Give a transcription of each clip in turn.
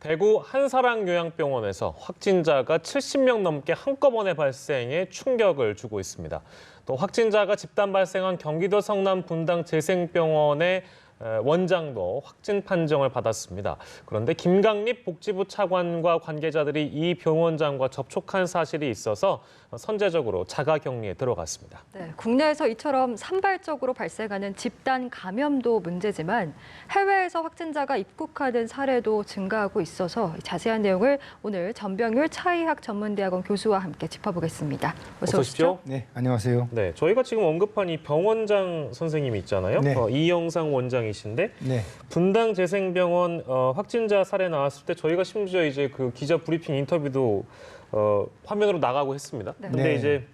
대구 한사랑요양병원에서 확진자가 70명 넘게 한꺼번에 발생해 충격을 주고 있습니다. 또 확진자가 집단 발생한 경기도 성남 분당 재생병원의 원장도 확진 판정을 받았습니다. 그런데 김강립 복지부 차관과 관계자들이 이 병원장과 접촉한 사실이 있어서 선제적으로 자가격리에 들어갔습니다. 네, 국내에서 이처럼 산발적으로 발생하는 집단 감염도 문제지만 해외에서 확진자가 입국하는 사례도 증가하고 있어서 자세한 내용을 오늘 전병율 차의학 전문대학원 교수와 함께 짚어보겠습니다. 어서 오십시오. 네, 안녕하세요. 네, 저희가 지금 언급한 이 병원장 선생님이 있잖아요. 네. 이영상 원장이신데 네. 분당 재생병원 확진자 사례 나왔을 때 저희가 심지어 이제 그 기자 브리핑 인터뷰도 화면으로 나가고 했습니다. 네. 근데 네. 이제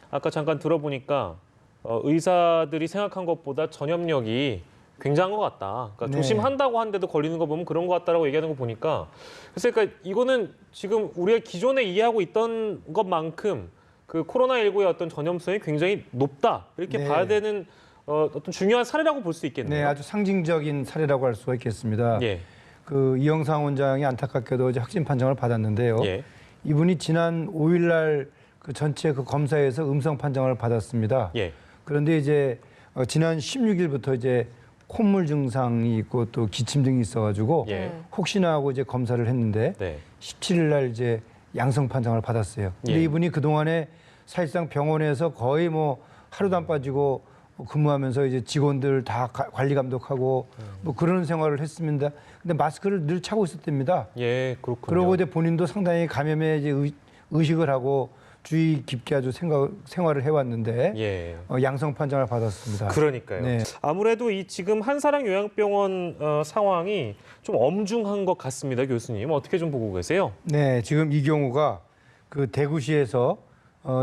아까 잠깐 들어보니까 의사들이 생각한 것보다 전염력이 굉장한 것 같다. 그러니까 네. 조심한다고 하는데도 걸리는 거 보면 그런 것 같다라고 얘기하는 거 보니까 그래서 그러니까 이거는 지금 우리가 기존에 이해하고 있던 것만큼 그 코로나19의 어떤 전염성이 굉장히 높다. 이렇게 네. 봐야 되는 어떤 중요한 사례라고 볼 수 있겠네요. 네, 아주 상징적인 사례라고 할 수가 있겠습니다. 예. 그 이영상 원장이 안타깝게도 이제 확진 판정을 받았는데요. 예. 이분이 지난 5일 날 그 전체 그 검사에서 음성 판정을 받았습니다. 예. 그런데 이제 지난 16일부터 이제 콧물 증상이 있고 또 기침 등이 있어가지고 예. 혹시나 하고 이제 검사를 했는데 네. 17일 날 이제 양성 판정을 받았어요. 근데 예. 이분이 그동안에 사실상 병원에서 거의 뭐 하루도 안 빠지고 근무하면서 이제 직원들 다 관리 감독하고 뭐 그런 생활을 했습니다. 근데 마스크를 늘 차고 있었답니다. 예, 그렇군요. 그러고 이제 본인도 상당히 감염에 이제 의식을 하고 주의 깊게 아주 생활을 해왔는데 예. 양성 판정을 받았습니다. 그러니까요. 네. 아무래도 이 지금 한사랑요양병원 상황이 좀 엄중한 것 같습니다, 교수님. 어떻게 좀 보고 계세요? 네, 지금 이 경우가 그 대구시에서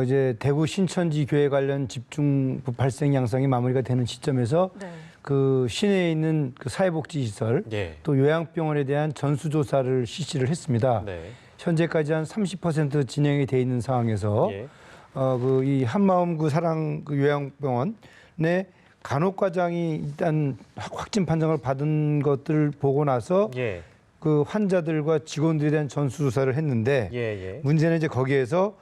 이제 대구 신천지 교회 관련 집중 발생 양상이 마무리가 되는 시점에서 네. 그 시내에 있는 그 사회복지시설 예. 또 요양병원에 대한 전수조사를 실시를 했습니다. 네. 현재까지 한 30% 진행이 돼 있는 상황에서 예. 그 이 한마음 그 사랑 그 요양병원의 간호과장이 일단 확진 판정을 받은 것들을 보고 나서 예. 그 환자들과 직원들에 대한 전수조사를 했는데 예. 예. 문제는 이제 거기에서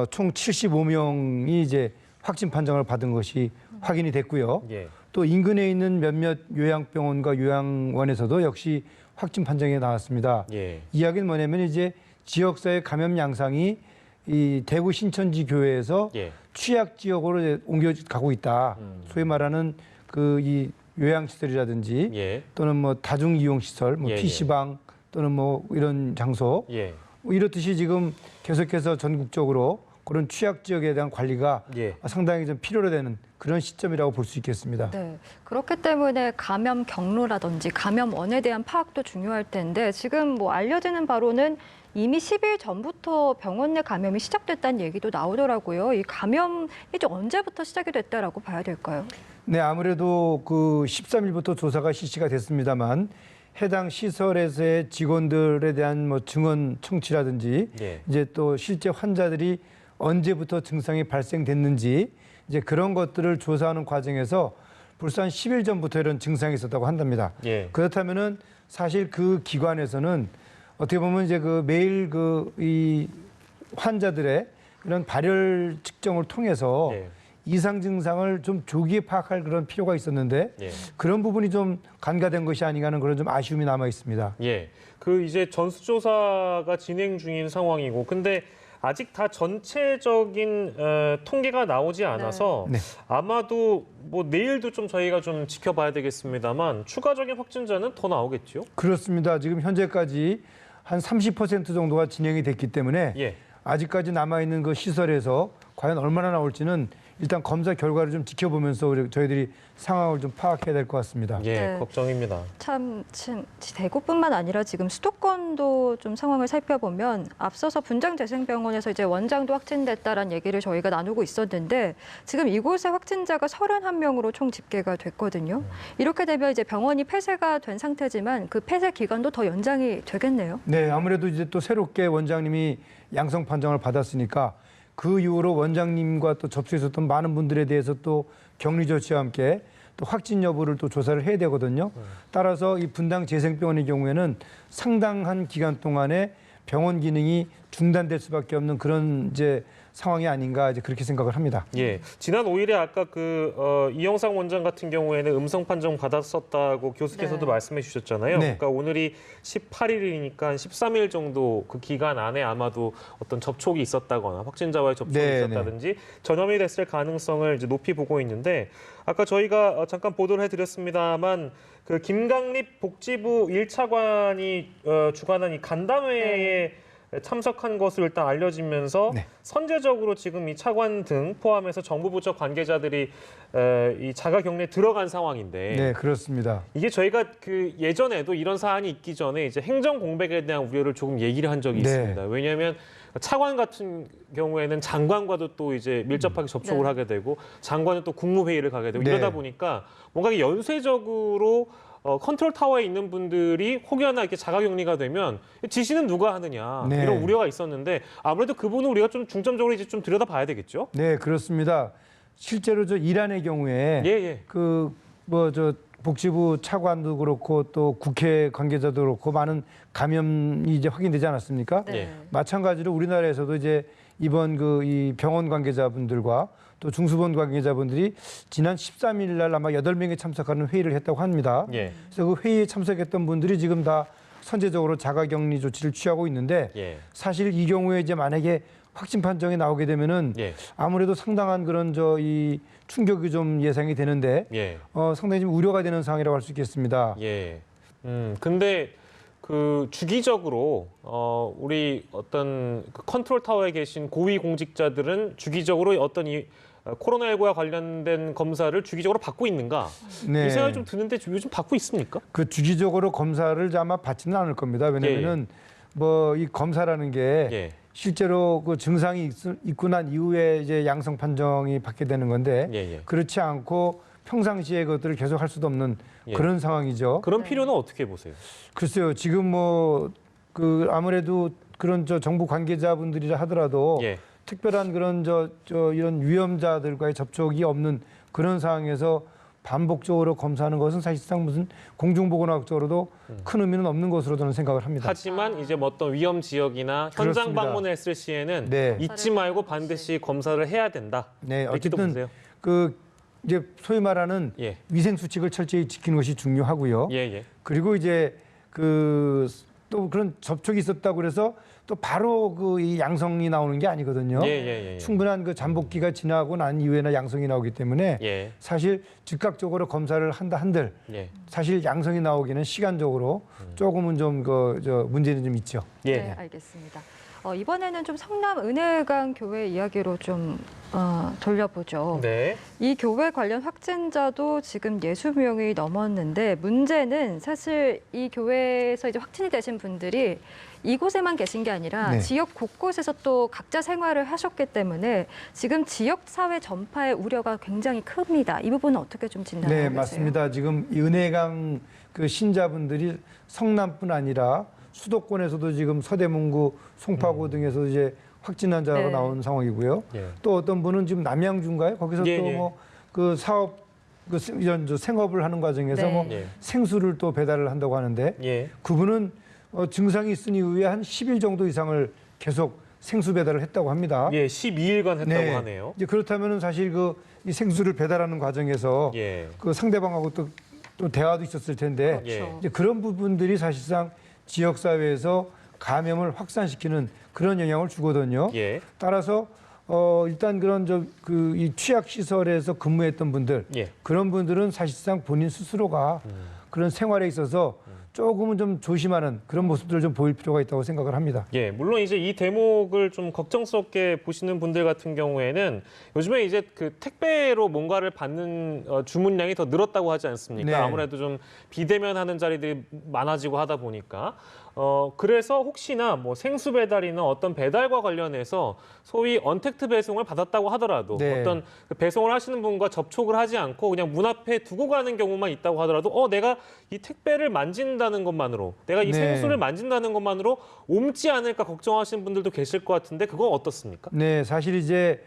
총 75명이 이제 확진 판정을 받은 것이 확인이 됐고요. 예. 또 인근에 있는 몇몇 요양병원과 요양원에서도 역시 확진 판정이 나왔습니다. 예. 이야기는 뭐냐면 이제 지역사회 감염 양상이 이 대구 신천지 교회에서 예. 취약 지역으로 이제 옮겨가고 있다. 소위 말하는 그 이 요양시설이라든지 예. 또는 뭐 다중 이용 시설, 뭐 예, 예. PC방 또는 뭐 이런 장소 예. 뭐 이렇듯이 지금 계속해서 전국적으로 그런 취약 지역에 대한 관리가 예. 상당히 좀 필요로 되는 그런 시점이라고 볼 수 있겠습니다. 네, 그렇기 때문에 감염 경로라든지 감염원에 대한 파악도 중요할 텐데 지금 뭐 알려지는 바로는 이미 10일 전부터 병원 내 감염이 시작됐다는 얘기도 나오더라고요. 이 감염이 좀 언제부터 시작이 됐다라고 봐야 될까요? 네, 아무래도 그 13일부터 조사가 실시가 됐습니다만 해당 시설에서의 직원들에 대한 뭐 증언 청취라든지 예. 이제 또 실제 환자들이 언제부터 증상이 발생됐는지 이제 그런 것들을 조사하는 과정에서 벌써 한 10일 전부터 이런 증상이 있었다고 한답니다. 예. 그렇다면은 사실 그 기관에서는 어떻게 보면 이제 그 매일 그 이 환자들의 이런 발열 측정을 통해서 예. 이상 증상을 좀 조기에 파악할 그런 필요가 있었는데 예. 그런 부분이 좀 간과된 것이 아닌가 하는 그런 좀 아쉬움이 남아 있습니다. 예. 그 이제 전수조사가 진행 중인 상황이고, 근데 아직 다 전체적인 통계가 나오지 않아서 네. 아마도 뭐 내일도 좀 저희가 좀 지켜봐야 되겠습니다만 추가적인 확진자는 더 나오겠죠? 그렇습니다. 지금 현재까지 한 30% 정도가 진행이 됐기 때문에 예. 아직까지 남아있는 그 시설에서 과연 얼마나 나올지는 일단 검사 결과를 좀 지켜보면서 저희들이 상황을 좀 파악해야 될 것 같습니다. 예, 네. 걱정입니다. 참 대구뿐만 아니라 지금 수도권도 좀 상황을 살펴보면 앞서서 분당재생병원에서 이제 원장도 확진됐다라는 얘기를 저희가 나누고 있었는데 지금 이곳의 확진자가 31명으로 총 집계가 됐거든요. 이렇게 되면 이제 병원이 폐쇄가 된 상태지만 그 폐쇄 기간도 더 연장이 되겠네요. 네, 아무래도 이제 또 새롭게 원장님이 양성 판정을 받았으니까 그 이후로 원장님과 또 접촉했었던 많은 분들에 대해서 또 격리 조치와 함께 또 확진 여부를 또 조사를 해야 되거든요. 따라서 이 분당 재생병원의 경우에는 상당한 기간 동안에 병원 기능이 중단될 수밖에 없는 그런 이제 상황이 아닌가 이제 그렇게 생각을 합니다. 예, 지난 5일에 아까 이영상 원장 같은 경우에는 음성 판정 받았었다고 교수께서도 네. 말씀해 주셨잖아요. 네. 그러니까 오늘이 18일이니까 한 13일 정도 그 기간 안에 아마도 어떤 접촉이 있었다거나 확진자와의 접촉이 네, 있었다든지 전염이 됐을 가능성을 이제 높이 보고 있는데 아까 저희가 잠깐 보도를 해드렸습니다만 그 김강립 복지부 1차관이 주관한 이 간담회에 참석한 것으로 일단 알려지면서 네. 선제적으로 지금 이 차관 등 포함해서 정부 부처 관계자들이 이 자가 격리에 들어간 상황인데 네, 그렇습니다. 이게 저희가 그 예전에도 이런 사안이 있기 전에 이제 행정 공백에 대한 우려를 조금 얘기를 한 적이 네. 있습니다. 왜냐하면 차관 같은 경우에는 장관과도 또 이제 밀접하게 접촉을 네. 하게 되고 장관은 또 국무회의를 가게 되고 네. 이러다 보니까 뭔가 연쇄적으로 컨트롤 타워에 있는 분들이 혹여나 이렇게 자가격리가 되면 지시는 누가 하느냐 네. 이런 우려가 있었는데 아무래도 그 부분을 우리가 좀 중점적으로 이제 좀 들여다봐야 되겠죠. 네, 그렇습니다. 실제로 저 이란의 경우에 예. 그 뭐 저 복지부 차관도 그렇고 또 국회 관계자도 그렇고 많은 감염이 이제 확인되지 않았습니까? 네. 예. 마찬가지로 우리나라에서도 이제 이번 그 이 병원 관계자분들과 또 중수본 관계자분들이 지난 13일 날 아마 8명이 참석하는 회의를 했다고 합니다. 예. 그래서 그 회의에 참석했던 분들이 지금 다 선제적으로 자가격리 조치를 취하고 있는데 예. 사실 이 경우에 이제 만약에 확진 판정이 나오게 되면은 예. 아무래도 상당한 그런 이 충격이 좀 예상이 되는데 예. 상당히 좀 우려가 되는 상황이라고 할 수 있겠습니다. 예. 근데 그 주기적으로 우리 어떤 그 컨트롤 타워에 계신 고위 공직자들은 주기적으로 어떤 이 코로나19와 관련된 검사를 주기적으로 받고 있는가? 네. 이 생각이 좀 드는데 요즘 받고 있습니까? 그 주기적으로 검사를 아마 받지는 않을 겁니다. 왜냐면은 뭐 이 검사라는 게 예. 실제로 그 증상이 있고 난 이후에 이제 양성 판정이 받게 되는 건데 예. 그렇지 않고 평상시에 그것들을 계속 할 수도 없는 예. 그런 상황이죠. 그런 필요는 어떻게 보세요? 글쎄요, 지금 뭐 그 아무래도 그런 정부 관계자분들이라 하더라도 예. 특별한 그런 이런 위험자들과의 접촉이 없는 그런 상황에서 반복적으로 검사하는 것은 사실상 무슨 공중보건학적으로도 큰 의미는 없는 것으로 저는 생각을 합니다. 하지만 이제 뭐 어떤 위험 지역이나 현장 그렇습니다. 방문을 했을 시에는 네. 잊지 말고 반드시 검사를 해야 된다. 네, 이렇게도 어쨌든 보세요. 그 이제 소위 말하는 예. 위생 수칙을 철저히 지키는 것이 중요하고요. 예. 그리고 이제 그 또 그런 접촉이 있었다고 그래서 또 바로 그 이 양성이 나오는 게 아니거든요. 예. 충분한 그 잠복기가 지나고 난 이후에나 양성이 나오기 때문에 예. 사실 즉각적으로 검사를 한다 한들 예. 사실 양성이 나오기는 시간적으로 조금은 좀 문제는 좀 있죠. 예. 네, 알겠습니다. 이번에는 좀 성남 은혜강 교회 이야기로 좀 돌려보죠. 네. 이 교회 관련 확진자도 지금 60명이 넘었는데 문제는 사실 이 교회에서 이제 확진이 되신 분들이 이곳에만 계신 게 아니라 네. 지역 곳곳에서 또 각자 생활을 하셨기 때문에 지금 지역 사회 전파의 우려가 굉장히 큽니다. 이 부분은 어떻게 좀 진단하고 네, 계세요? 맞습니다. 지금 이 은혜강 그 신자분들이 성남뿐 아니라 수도권에서도 지금 서대문구, 송파구 등에서 이제 확진 환자가 네. 나온 상황이고요. 예. 또 어떤 분은 지금 남양주인가요? 거기서 예, 또 예. 뭐 그 사업 이런 생업을 하는 과정에서 네. 뭐 예. 생수를 또 배달을 한다고 하는데 예. 그분은 증상이 있은 이후에 한 10일 정도 이상을 계속 생수 배달을 했다고 합니다. 예. 12일간 했다고 하네요. 이제 그렇다면은 사실 이 생수를 배달하는 과정에서 예. 그 상대방하고 또 대화도 있었을 텐데 예. 이제 그런 부분들이 사실상 지역 사회에서 감염을 확산시키는 그런 영향을 주거든요. 예. 따라서 일단 그런 이 취약 시설에서 근무했던 분들 예. 그런 분들은 사실상 본인 스스로가 그런 생활에 있어서 조금은 좀 조심하는 그런 모습들을 좀 보일 필요가 있다고 생각을 합니다. 예, 물론 이제 이 대목을 좀 걱정스럽게 보시는 분들 같은 경우에는 요즘에 이제 그 택배로 뭔가를 받는 주문량이 더 늘었다고 하지 않습니까? 네. 아무래도 좀 비대면하는 자리들이 많아지고 하다 보니까 그래서 혹시나 뭐 생수 배달이나 어떤 배달과 관련해서 소위 언택트 배송을 받았다고 하더라도 네. 어떤 그 배송을 하시는 분과 접촉을 하지 않고 그냥 문 앞에 두고 가는 경우만 있다고 하더라도 내가 이 택배를 만진다는 것만으로 내가 이 네. 생수를 만진다는 것만으로 옮지 않을까 걱정하시는 분들도 계실 것 같은데 그건 어떻습니까? 네, 사실 이제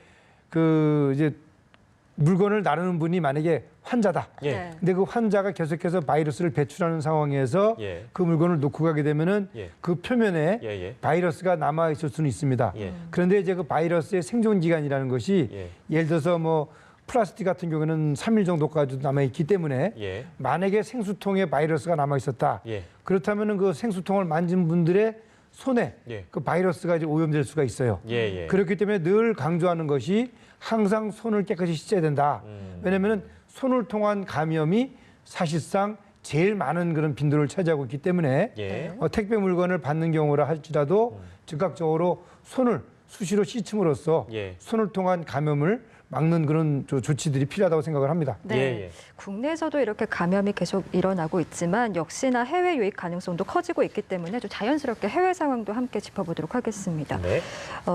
물건을 나르는 분이 만약에 환자다. 예. 네. 근데 그 환자가 계속해서 바이러스를 배출하는 상황에서 예. 그 물건을 놓고 가게 되면은 예. 그 표면에 예. 바이러스가 남아 있을 수는 있습니다. 예. 그런데 이제 그 바이러스의 생존 기간이라는 것이 예. 예를 들어서 뭐 플라스틱 같은 경우에는 3일 정도까지 남아 있기 때문에 예. 만약에 생수통에 바이러스가 남아 있었다. 예. 그렇다면은 그 생수통을 만진 분들의 손에 예. 그 바이러스가 이제 오염될 수가 있어요. 예. 그렇기 때문에 늘 강조하는 것이 항상 손을 깨끗이 씻어야 된다. 왜냐하면 손을 통한 감염이 사실상 제일 많은 그런 빈도를 차지하고 있기 때문에 예. 택배 물건을 받는 경우라 할지라도 즉각적으로 손을 수시로 씻음으로써 예. 손을 통한 감염을 막는 그런 조치들이 필요하다고 생각을 합니다. 네. 예. 국내에서도 이렇게 감염이 계속 일어나고 있지만 역시나 해외 유입 가능성도 커지고 있기 때문에 좀 자연스럽게 해외 상황도 함께 짚어보도록 하겠습니다. 네.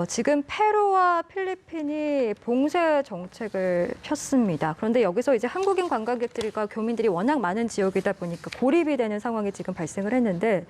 지금 페루와 필리핀이 봉쇄 정책을 폈습니다. 그런데 여기서 이제 한국인 관광객들과 교민들이 워낙 많은 지역이다 보니까 고립이 되는 상황이 지금 발생을 했는데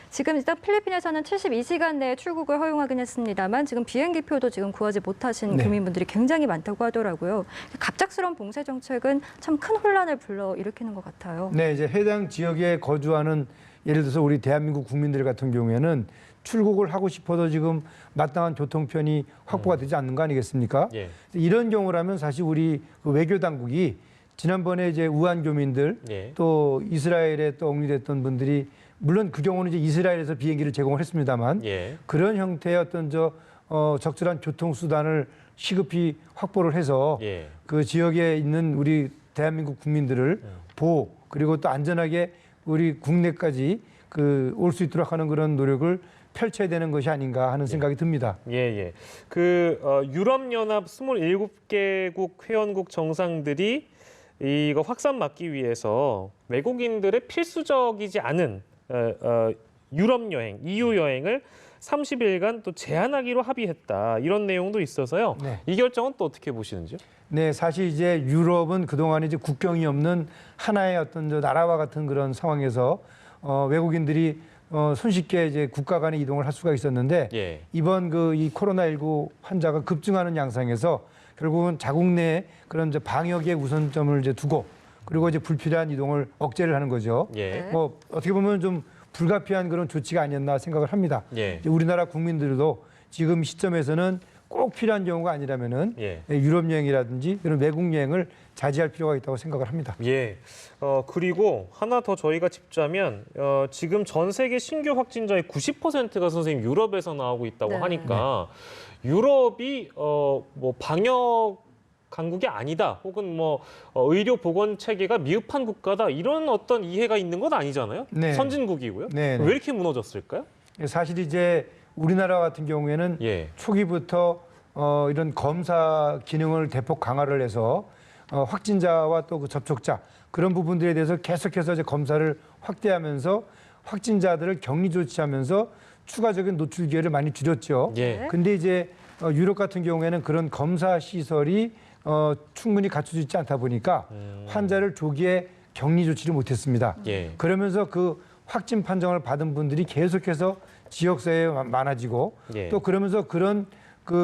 지금 일단 필리핀에서는 72시간 내에 출국을 허용하긴 했습니다만 지금 비행기표도 지금 구하지 못하신 네. 교민분들이 굉장히 많다고 하더라고요. 갑작스러운 봉쇄 정책은 참 큰 혼란을 불러일으키는 것 같아요. 네, 이제 해당 지역에 거주하는 예를 들어서 우리 대한민국 국민들 같은 경우에는 출국을 하고 싶어도 지금 마땅한 교통편이 확보가 되지 않는 거 아니겠습니까? 예. 이런 경우라면 사실 우리 그 외교 당국이 지난번에 이제 우한 교민들 예. 또 이스라엘에 또 억류됐던 분들이 물론 그 경우는 이제 이스라엘에서 비행기를 제공을 했습니다만 예. 그런 형태의 어떤 적절한 교통 수단을 시급히 확보를 해서 예. 그 지역에 있는 우리 대한민국 국민들을 보호 그리고 또 안전하게 우리 국내까지 올 수 있도록 하는 그런 노력을 펼쳐야 되는 것이 아닌가 하는 생각이 듭니다. 예. 유럽연합 27개국 회원국 정상들이 이거 확산 막기 위해서 외국인들의 필수적이지 않은 유럽 여행, EU 여행을 30일간 또 제한하기로 합의했다. 이런 내용도 있어서요. 네. 이 결정은 또 어떻게 보시는지요? 네, 사실 이제 유럽은 그동안 이제 국경이 없는 하나의 어떤 나라와 같은 그런 상황에서 외국인들이 손쉽게 이제 국가 간의 이동을 할 수가 있었는데 예. 이번 이 코로나19 환자가 급증하는 양상에서 결국은 자국 내에 그런 이제 방역에 우선점을 이제 두고 그리고 이제 불필요한 이동을 억제를 하는 거죠. 예. 뭐 어떻게 보면 좀 불가피한 그런 조치가 아니었나 생각을 합니다. 예. 이제 우리나라 국민들도 지금 시점에서는 꼭 필요한 경우가 아니라면은 예. 유럽 여행이라든지 이런 외국 여행을 자제할 필요가 있다고 생각을 합니다. 예. 그리고 하나 더 저희가 짚자면 지금 전 세계 신규 확진자의 90%가 선생님 유럽에서 나오고 있다고 네. 하니까 유럽이 뭐 방역 강국이 아니다, 혹은 뭐 의료 보건 체계가 미흡한 국가다 이런 어떤 이해가 있는 건 아니잖아요. 네. 선진국이고요. 네, 네. 왜 이렇게 무너졌을까요? 사실 이제 우리나라 같은 경우에는 예. 초기부터 이런 검사 기능을 대폭 강화를 해서 확진자와 또 그 접촉자 그런 부분들에 대해서 계속해서 이제 검사를 확대하면서 확진자들을 격리 조치하면서 추가적인 노출 기회를 많이 줄였죠. 예. 근데 이제 유럽 같은 경우에는 그런 검사 시설이 충분히 갖춰져 있지 않다 보니까 환자를 조기에 격리 조치를 못했습니다. 예. 그러면서 그 확진 판정을 받은 분들이 계속해서 지역사회에 많아지고 예. 또 그러면서 그런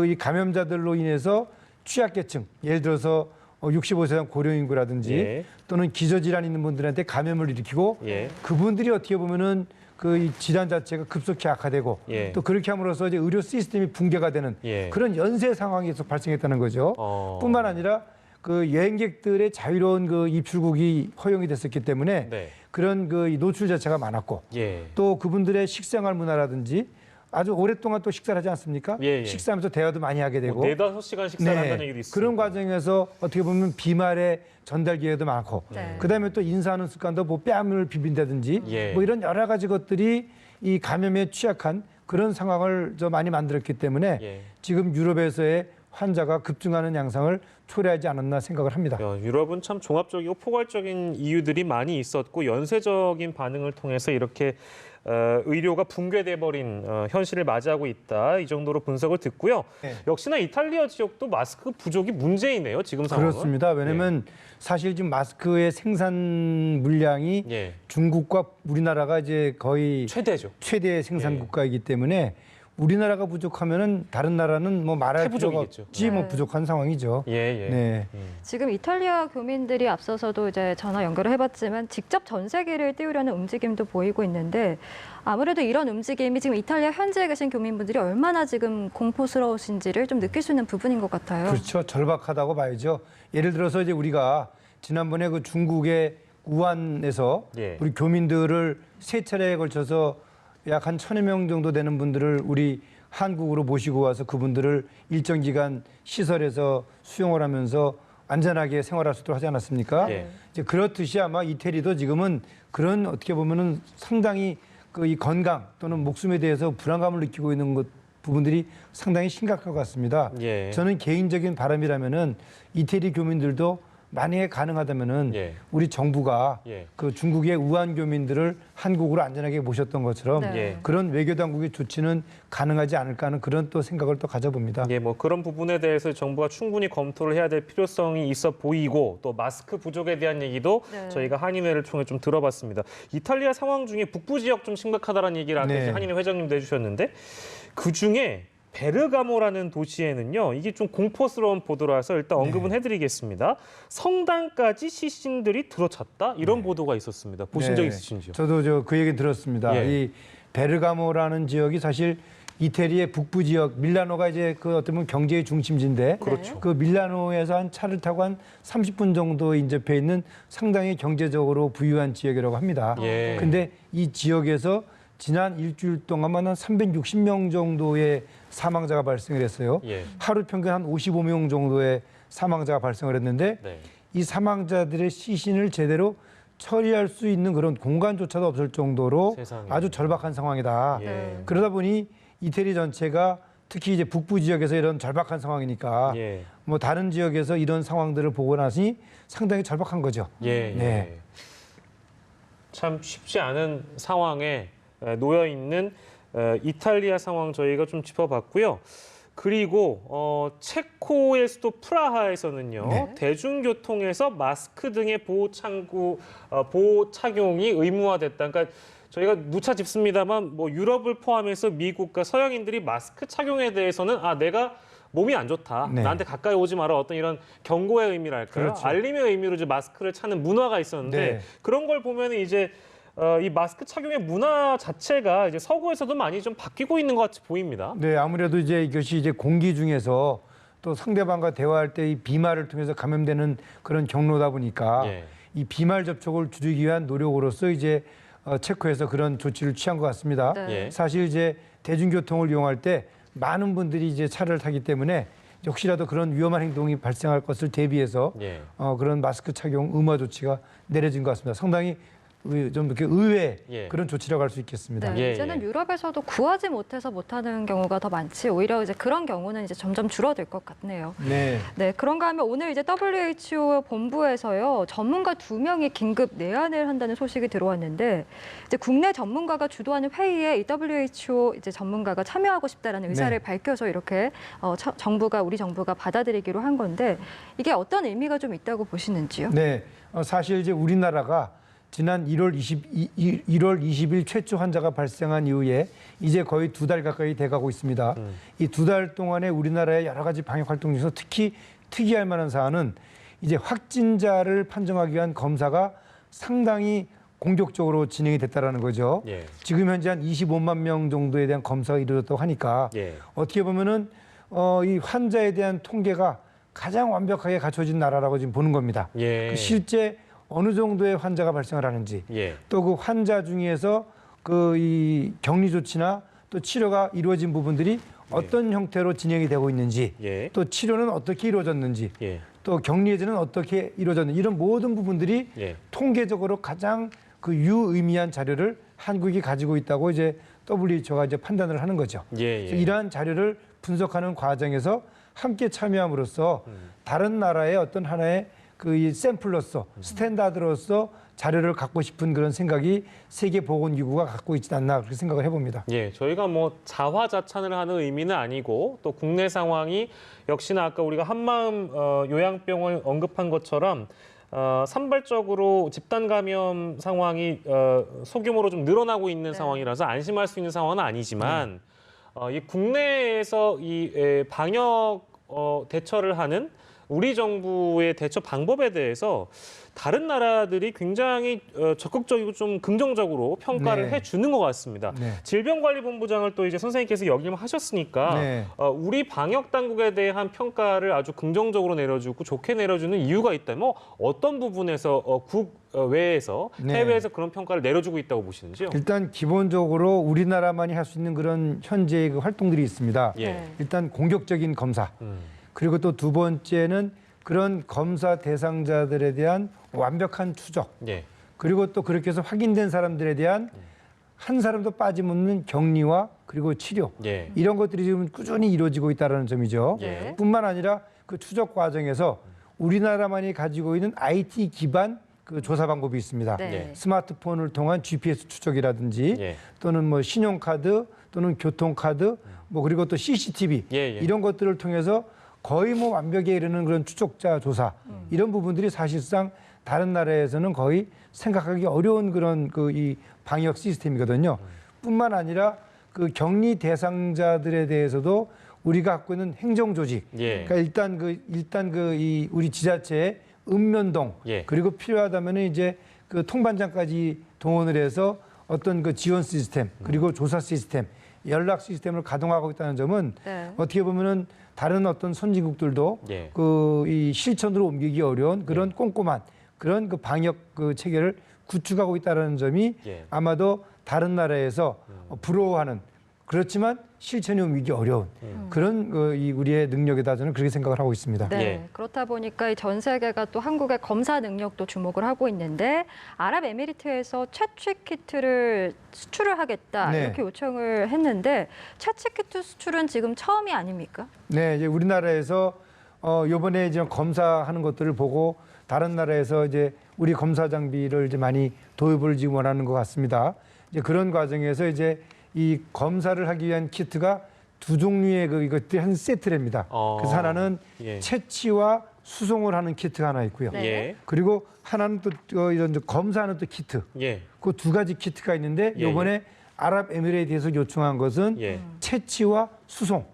이 감염자들로 인해서 취약계층 예를 들어서 65세 이상 고령 인구라든지 예. 또는 기저질환 있는 분들한테 감염을 일으키고 예. 그분들이 어떻게 보면은 이 질환 자체가 급속히 악화되고 예. 또 그렇게 함으로써 이제 의료 시스템이 붕괴가 되는 예. 그런 연쇄 상황이 계속 발생했다는 거죠. 뿐만 아니라 그 여행객들의 자유로운 입출국이 허용이 됐었기 때문에 네. 그런 이 노출 자체가 많았고 예. 또 그분들의 식생활 문화라든지 아주 오랫동안 또 식사를 하지 않습니까? 예. 식사하면서 대화도 많이 하게 되고 뭐 4-5시간 식사를 한다는 얘기도 있습니다. 그런 과정에서 어떻게 보면 비말의 전달 기회도 많고 네. 그다음에 또 인사하는 습관도 뭐 뺨을 비빈다든지 예. 뭐 이런 여러 가지 것들이 이 감염에 취약한 그런 상황을 많이 만들었기 때문에 예. 지금 유럽에서의 환자가 급증하는 양상을 초래하지 않았나 생각을 합니다. 유럽은 참 종합적이고 포괄적인 이유들이 많이 있었고 연쇄적인 반응을 통해서 이렇게 의료가 붕괴돼 버린 현실을 맞이하고 있다. 이 정도로 분석을 듣고요. 네. 역시나 이탈리아 지역도 마스크 부족이 문제이네요. 지금 상황은. 그렇습니다. 왜냐하면 사실 지금 마스크의 생산 물량이 예. 중국과 우리나라가 이제 거의 최대죠. 최대 생산 예. 국가이기 때문에 우리나라가 부족하면은 다른 나라는 뭐 말할 필요가 태부족이겠죠. 없지 뭐 네. 부족한 상황이죠. 예, 예. 네. 지금 이탈리아 교민들이 앞서서도 이제 전화 연결을 해봤지만 직접 전세기를 띄우려는 움직임도 보이고 있는데 아무래도 이런 움직임이 지금 이탈리아 현지에 계신 교민분들이 얼마나 지금 공포스러우신지를 좀 느낄 수 있는 부분인 것 같아요. 그렇죠. 절박하다고 봐야죠. 예를 들어서 이제 우리가 지난번에 그 중국의 우한에서 예. 우리 교민들을 세 차례에 걸쳐서 약 한 1,000여 명 정도 되는 분들을 우리 한국으로 모시고 와서 그분들을 일정 기간 시설에서 수용을 하면서 안전하게 생활할 수 있도록 하지 않았습니까? 예. 이제 그렇듯이 아마 이태리도 지금은 그런 어떻게 보면은 상당히 그 이 건강 또는 목숨에 대해서 불안감을 느끼고 있는 부분들이 상당히 심각할 것 같습니다. 예. 저는 개인적인 바람이라면은 이태리 교민들도 만약에 가능하다면은 예. 우리 정부가 예. 그 중국의 우한 교민들을 한국으로 안전하게 모셨던 것처럼 네. 예. 그런 외교 당국의 조치는 가능하지 않을까 하는 그런 또 생각을 또 가져봅니다. 예, 뭐 그런 부분에 대해서 정부가 충분히 검토를 해야 될 필요성이 있어 보이고 또 마스크 부족에 대한 얘기도 네. 저희가 한인회를 통해 좀 들어봤습니다. 이탈리아 상황 중에 북부 지역 좀 심각하다는 얘기를 아까 네. 이제 한인회 회장님도 해주셨는데 그 중에 베르가모라는 도시에는요, 이게 좀 공포스러운 보도라서 일단 언급은 해드리겠습니다. 성당까지 시신들이 들어찼다 이런 보도가 있었습니다. 보신 적 네. 있으신지요? 저도 그 얘기 들었습니다. 예. 이 베르가모라는 지역이 사실 이태리의 북부 지역 밀라노가 이제 그 어떻게 보면 경제의 중심지인데 그렇죠. 그 밀라노에서 한 차를 타고 한 30분 정도 인접해 있는 상당히 경제적으로 부유한 지역이라고 합니다. 예. 근데 이 지역에서 지난 일주일 동안만 한 360명 정도의 사망자가 발생을 했어요. 예. 하루 평균 한 55명 정도의 사망자가 발생을 했는데 네. 이 사망자들의 시신을 제대로 처리할 수 있는 그런 공간조차도 없을 정도로 세상에. 아주 절박한 상황이다. 예. 그러다 보니 이태리 전체가 특히 이제 북부 지역에서 이런 절박한 상황이니까 예. 뭐 다른 지역에서 이런 상황들을 보고 나서니 상당히 절박한 거죠. 예, 네. 예. 참 쉽지 않은 상황에 놓여 있는 이탈리아 상황 저희가 좀 짚어봤고요. 그리고 체코의 수도 프라하에서는요, 네. 대중교통에서 마스크 등의 보호 착용이 의무화됐다. 그러니까 저희가 누차 짚습니다만 뭐 유럽을 포함해서 미국과 서양인들이 마스크 착용에 대해서는 내가 몸이 안 좋다. 네. 나한테 가까이 오지 마라. 어떤 이런 경고의 의미랄까요? 그렇죠. 알림의 의미로 이제 마스크를 차는 문화가 있었는데 네. 그런 걸 보면 이제 이 마스크 착용의 문화 자체가 이제 서구에서도 많이 좀 바뀌고 있는 것 같이 보입니다. 네, 아무래도 이제 이것이 이제 공기 중에서 또 상대방과 대화할 때 이 비말을 통해서 감염되는 그런 경로다 보니까 예. 이 비말 접촉을 줄이기 위한 노력으로서 이제 체코에서 그런 조치를 취한 것 같습니다. 네. 예. 사실 이제 대중교통을 이용할 때 많은 분들이 이제 차를 타기 때문에 혹시라도 그런 위험한 행동이 발생할 것을 대비해서 예. 그런 마스크 착용 의무화 조치가 내려진 것 같습니다. 상당히 좀 이렇게 의외의 예. 그런 조치라고 할 수 있겠습니다. 네, 예, 이제는 예. 유럽에서도 구하지 못해서 못하는 경우가 더 많지 오히려 이제 그런 경우는 이제 점점 줄어들 것 같네요. 네. 네, 그런가 하면 오늘 이제 WHO 본부에서요 전문가 2명이 긴급 내한을 한다는 소식이 들어왔는데 이제 국내 전문가가 주도하는 회의에 이 WHO 이제 전문가가 참여하고 싶다라는 의사를 네. 밝혀서 이렇게 우리 정부가 받아들이기로 한 건데 이게 어떤 의미가 좀 있다고 보시는지요? 네, 사실 이제 우리나라가 지난 1월 20일 최초 환자가 발생한 이후에 이제 거의 2달 가까이 돼가고 있습니다. 이 2달 동안에 우리나라의 여러 가지 방역 활동 중에서 특히 특이할 만한 사안은 이제 확진자를 판정하기 위한 검사가 상당히 공격적으로 진행이 됐다라는 거죠. 예. 지금 현재 한 25만 명 정도에 대한 검사가 이루어졌다고 하니까 예. 어떻게 보면은 이 환자에 대한 통계가 가장 완벽하게 갖춰진 나라라고 지금 보는 겁니다. 예. 실제 어느 정도의 환자가 발생을 하는지 예. 또 그 환자 중에서 그 이 격리 조치나 또 치료가 이루어진 부분들이 어떤 형태로 진행이 되고 있는지 예. 또 치료는 어떻게 이루어졌는지 예. 또 격리 해제는 어떻게 이루어졌는지 이런 모든 부분들이 예. 통계적으로 가장 그 유의미한 자료를 한국이 가지고 있다고 이제 WHO가 이제 판단을 하는 거죠. 예. 그래서 이러한 자료를 분석하는 과정에서 함께 참여함으로써 다른 나라의 어떤 하나의 그 이 샘플로서 스탠다드로서 자료를 갖고 싶은 그런 생각이 세계보건기구가 갖고 있지 않나 그렇게 생각을 해봅니다. 예, 저희가 뭐 자화자찬을 하는 의미는 아니고 또 국내 상황이 역시나 아까 우리가 한마음 요양병원 언급한 것처럼 산발적으로 집단 감염 상황이 소규모로 좀 늘어나고 있는 상황이라서 안심할 수 있는 상황은 아니지만 이 국내에서 방역 대처를 하는 우리 정부의 대처 방법에 대해서 다른 나라들이 굉장히 적극적이고 좀 긍정적으로 평가를 네. 해주는 것 같습니다. 네. 질병관리본부장을 또 이제 선생님께서 역임을 하셨으니까 네. 우리 방역 당국에 대한 평가를 아주 긍정적으로 내려주고 좋게 내려주는 이유가 있다면 어떤 부분에서 국외에서 네. 해외에서 그런 평가를 내려주고 있다고 보시는지요? 일단 기본적으로 우리나라만이 할 수 있는 그런 현재의 그 활동들이 있습니다. 예. 네. 일단 공격적인 검사. 음. 그리고 또 두 번째는 그런 검사 대상자들에 대한 완벽한 추적. 예. 그리고 또 그렇게 해서 확인된 사람들에 대한 한 사람도 빠짐없는 격리와 그리고 치료. 예. 이런 것들이 지금 꾸준히 이루어지고 있다는 점이죠. 예. 뿐만 아니라 그 추적 과정에서 우리나라만이 가지고 있는 IT 기반 그 조사 방법이 있습니다. 네. 스마트폰을 통한 GPS 추적이라든지 예. 또는 뭐 신용카드 또는 교통카드 뭐 그리고 또 CCTV 예, 예. 이런 것들을 통해서 거의 뭐 완벽에 이르는 그런 추적자 조사 이런 부분들이 사실상 다른 나라에서는 거의 생각하기 어려운 그런 그 이 방역 시스템이거든요. 뿐만 아니라 그 격리 대상자들에 대해서도 우리가 갖고 있는 행정 조직. 예. 그러니까 일단 그 이 우리 지자체의 읍면동 예. 그리고 필요하다면은 이제 그 통반장까지 동원을 해서 어떤 그 지원 시스템 그리고 조사 시스템 연락 시스템을 가동하고 있다는 점은 네. 어떻게 보면은 다른 어떤 선진국들도 예. 그 이 실천으로 옮기기 어려운 그런 꼼꼼한 그런 그 방역 그 체계를 구축하고 있다는 점이 예. 아마도 다른 나라에서 부러워하는 그렇지만 실천이 옮기기 어려운 그런 이 우리의 능력이다 저는 그렇게 생각을 하고 있습니다. 네, 예. 그렇다 보니까 전 세계가 또 한국의 검사 능력도 주목을 하고 있는데 아랍에미리트에서 채취 키트를 수출을 하겠다 네. 이렇게 요청을 했는데 채취 키트 수출은 지금 처음이 아닙니까? 네, 이제 우리나라에서 요번에 이제 검사하는 것들을 보고 다른 나라에서 이제 우리 검사 장비를 이제 많이 도입을 지금 원하는 것 같습니다. 이제 그런 과정에서 이제 이 검사를 하기 위한 키트가 두 종류의 이것들이 한 세트랍니다. 그래서 하나는 예. 채취와 수송을 하는 키트가 하나 있고요. 네. 예. 그리고 하나는 또 이런 검사하는 또 키트. 예. 그 두 가지 키트가 있는데 예, 요번에 아랍에미레이트에서 요청한 것은 예. 채취와 수송.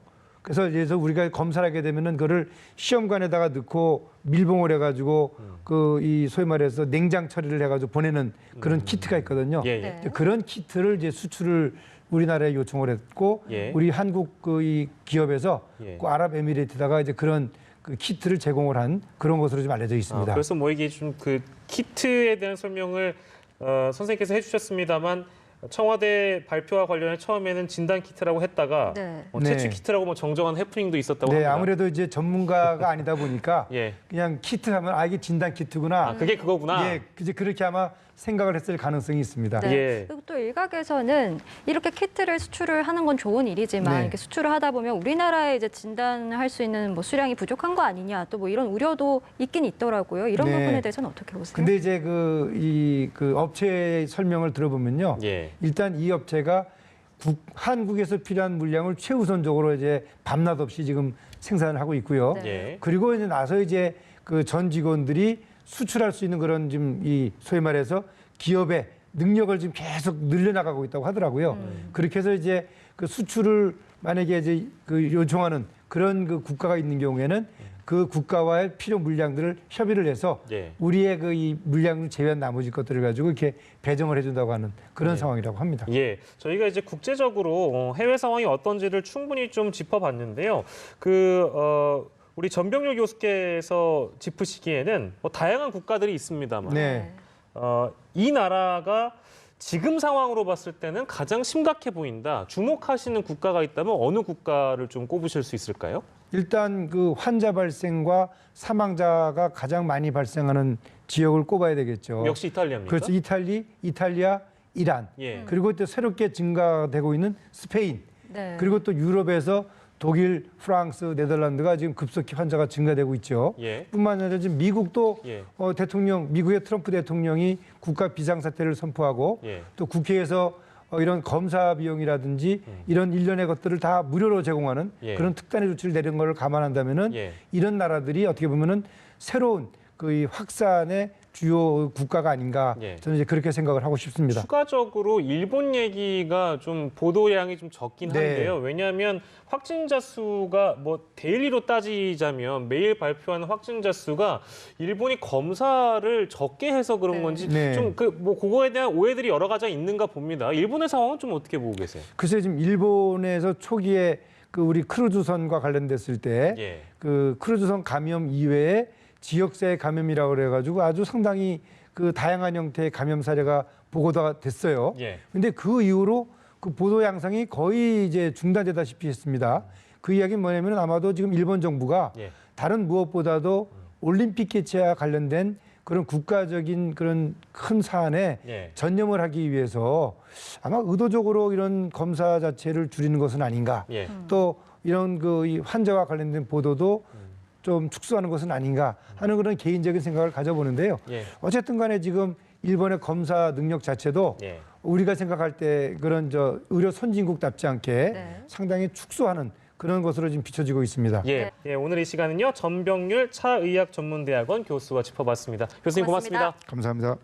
그래서 우리가 검사를 하게 되면은 그거를 시험관에다가 넣고 밀봉을 해가지고 그 이 소위 말해서 냉장 처리를 해가지고 보내는 그런 키트가 있거든요. 예. 예. 네. 그런 키트를 이제 수출을 우리나라에 요청을 했고 예. 우리 한국 그 이 기업에서 예. 그 아랍에미레이트다가 이제 그런 그 키트를 제공을 한 그런 것으로 좀 알려져 있습니다. 그래서 뭐 이게 좀 그 키트에 대한 설명을 선생님께서 해주셨습니다만 청와대 발표와 관련해 처음에는 진단 키트라고 했다가 네. 채취 네. 키트라고 뭐 정정한 해프닝도 있었다고 네, 합니다. 아무래도 이제 전문가가 아니다 보니까 예. 그냥 키트 하면 이게 진단 키트구나. 아, 그게 그거구나. 예, 이제 그렇게 아마 생각을 했을 가능성이 있습니다. 네. 예. 그리고 또 일각에서는 이렇게 키트를 수출을 하는 건 좋은 일이지만 네. 이렇게 수출을 하다 보면 우리나라에 이제 진단할 수 있는 뭐 수량이 부족한 거 아니냐 또 뭐 이런 우려도 있긴 있더라고요. 이런 네. 부분에 대해서는 어떻게 보세요? 근데 이제 그 업체의 설명을 들어보면요. 예. 일단 이 업체가 한국에서 필요한 물량을 최우선적으로 이제 밤낮 없이 지금 생산을 하고 있고요. 네. 예. 그리고 이제 나서 이제 그 전 직원들이 수출할 수 있는 그런 지금 이 소위 말해서 기업의 능력을 지금 계속 늘려나가고 있다고 하더라고요. 그렇게 해서 이제 그 수출을 만약에 이제 그 요청하는 그런 그 국가가 있는 경우에는 그 국가와의 필요 물량들을 협의를 해서 예. 우리의 그 이 물량을 제외한 나머지 것들을 가지고 이렇게 배정을 해준다고 하는 그런 상황이라고 합니다. 예, 저희가 이제 국제적으로 해외 상황이 어떤지를 충분히 좀 짚어봤는데요. 우리 전병률 교수께서 짚으시기에는 뭐 다양한 국가들이 있습니다만, 네. 이 나라가 지금 상황으로 봤을 때는 가장 심각해 보인다. 주목하시는 국가가 있다면 어느 국가를 좀 꼽으실 수 있을까요? 일단 그 환자 발생과 사망자가 가장 많이 발생하는 지역을 꼽아야 되겠죠. 역시 이탈리아입니까? 그렇죠. 이탈리아, 이란. 예. 그리고 또 새롭게 증가되고 있는 스페인. 네. 그리고 또 유럽에서 독일, 프랑스, 네덜란드가 지금 급속히 환자가 증가되고 있죠. 예. 뿐만 아니라 지금 미국도 예. 미국의 트럼프 대통령이 국가 비상사태를 선포하고 예. 또 국회에서 이런 검사 비용이라든지 이런 일련의 것들을 다 무료로 제공하는 예. 그런 특단의 조치를 내린 걸 감안한다면은 예. 이런 나라들이 어떻게 보면은 새로운 그 이 확산의 주요 국가가 아닌가 예. 저는 이제 그렇게 생각을 하고 싶습니다. 추가적으로 일본 얘기가 좀 보도량이 좀 적긴 네. 한데요. 왜냐하면 확진자 수가 뭐 데일리로 따지자면 매일 발표하는 확진자 수가 일본이 검사를 적게 해서 그런 네. 건지 네. 좀 뭐 그거에 대한 오해들이 여러 가지 있는가 봅니다. 일본의 상황은 좀 어떻게 보고 계세요? 글쎄 지금 일본에서 초기에 그 우리 크루즈선과 관련됐을 때 예. 그 크루즈선 감염 이외에 지역사회 감염이라고 그래가지고 아주 상당히 그 다양한 형태의 감염 사례가 보고가 됐어요. 예. 근데 그 이후로 그 보도 양상이 거의 이제 중단되다시피 했습니다. 그 이야기는 뭐냐면 아마도 지금 일본 정부가 예. 다른 무엇보다도 올림픽 개최와 관련된 그런 국가적인 그런 큰 사안에 예. 전념을 하기 위해서 아마 의도적으로 이런 검사 자체를 줄이는 것은 아닌가. 예. 또 이런 그 이 환자와 관련된 보도도 좀 축소하는 것은 아닌가 하는 그런 개인적인 생각을 가져보는데요. 예. 어쨌든 간에 지금 일본의 검사 능력 자체도 예. 우리가 생각할 때 그런 저 의료 선진국답지 않게 네. 상당히 축소하는 그런 것으로 지금 비춰지고 있습니다. 예. 예. 오늘 이 시간은요. 전병률 차의학전문대학원 교수와 짚어봤습니다. 교수님 고맙습니다. 감사합니다.